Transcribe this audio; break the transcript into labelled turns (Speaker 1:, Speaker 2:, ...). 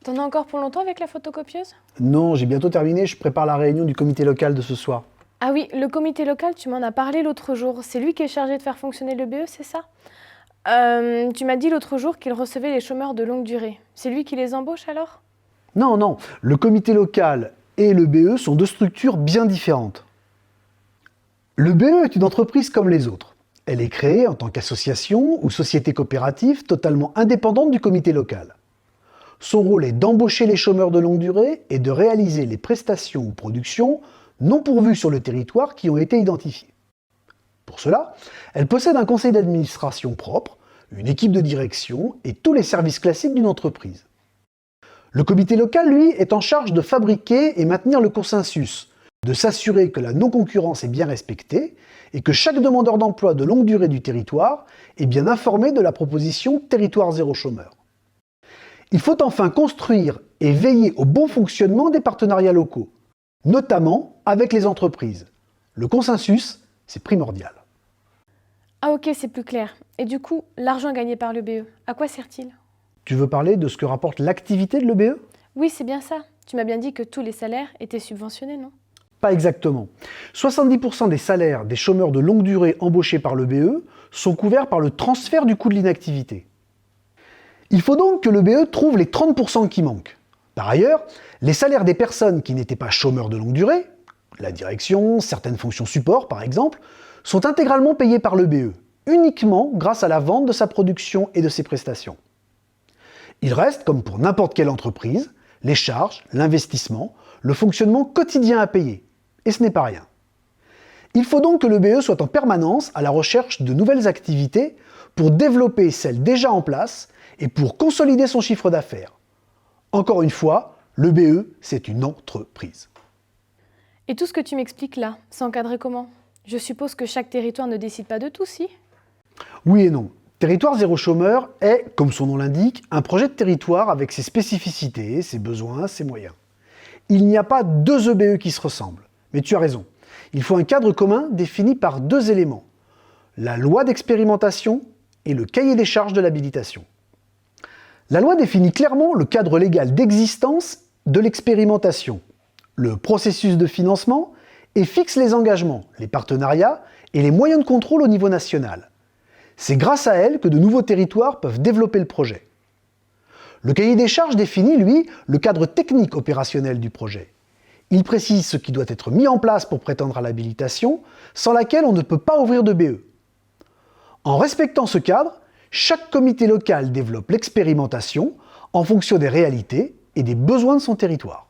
Speaker 1: T'en as encore pour longtemps avec la photocopieuse?
Speaker 2: Non, j'ai bientôt terminé, je prépare la réunion du comité local de ce soir.
Speaker 1: Ah oui, le comité local, tu m'en as parlé l'autre jour. C'est lui qui est chargé de faire fonctionner le BE, c'est ça? Tu m'as dit l'autre jour qu'il recevait les chômeurs de longue durée. C'est lui qui les embauche alors?
Speaker 2: Non, non, le comité local et le BE sont deux structures bien différentes. Le BE est une entreprise comme les autres. Elle est créée en tant qu'association ou société coopérative totalement indépendante du comité local. Son rôle est d'embaucher les chômeurs de longue durée et de réaliser les prestations ou productions non pourvues sur le territoire qui ont été identifiées. Pour cela, elle possède un conseil d'administration propre, une équipe de direction et tous les services classiques d'une entreprise. Le comité local, lui, est en charge de fabriquer et maintenir le consensus, de s'assurer que la non-concurrence est bien respectée et que chaque demandeur d'emploi de longue durée du territoire est bien informé de la proposition Territoire zéro chômeur. Il faut enfin construire et veiller au bon fonctionnement des partenariats locaux, notamment avec les entreprises. Le consensus, c'est primordial.
Speaker 1: Ah ok, c'est plus clair. Et du coup, l'argent gagné par le BE, à quoi sert-il?
Speaker 2: Tu veux parler de ce que rapporte l'activité de l'EBE?
Speaker 1: Oui, c'est bien ça. Tu m'as bien dit que tous les salaires étaient subventionnés, non?
Speaker 2: Pas exactement. 70% des salaires des chômeurs de longue durée embauchés par le BE sont couverts par le transfert du coût de l'inactivité. Il faut donc que le BE trouve les 30% qui manquent. Par ailleurs, les salaires des personnes qui n'étaient pas chômeurs de longue durée, la direction, certaines fonctions support par exemple, sont intégralement payés par le BE, uniquement grâce à la vente de sa production et de ses prestations. Il reste, comme pour n'importe quelle entreprise, les charges, l'investissement, le fonctionnement quotidien à payer. Et ce n'est pas rien. Il faut donc que le BE soit en permanence à la recherche de nouvelles activités pour développer celles déjà en place et pour consolider son chiffre d'affaires. Encore une fois, le BE, c'est une entreprise.
Speaker 1: Et tout ce que tu m'expliques là, c'est encadré comment? Je suppose que chaque territoire ne décide pas de tout, si?
Speaker 2: Oui et non. Territoire zéro chômeur est, comme son nom l'indique, un projet de territoire avec ses spécificités, ses besoins, ses moyens. Il n'y a pas deux EBE qui se ressemblent. Mais tu as raison. Il faut un cadre commun défini par deux éléments. La loi d'expérimentation et le cahier des charges de l'habilitation. La loi définit clairement le cadre légal d'existence de l'expérimentation, le processus de financement et fixe les engagements, les partenariats et les moyens de contrôle au niveau national. C'est grâce à elle que de nouveaux territoires peuvent développer le projet. Le cahier des charges définit, lui, le cadre technique opérationnel du projet. Il précise ce qui doit être mis en place pour prétendre à l'habilitation, sans laquelle on ne peut pas ouvrir de BE. En respectant ce cadre, chaque comité local développe l'expérimentation en fonction des réalités et des besoins de son territoire.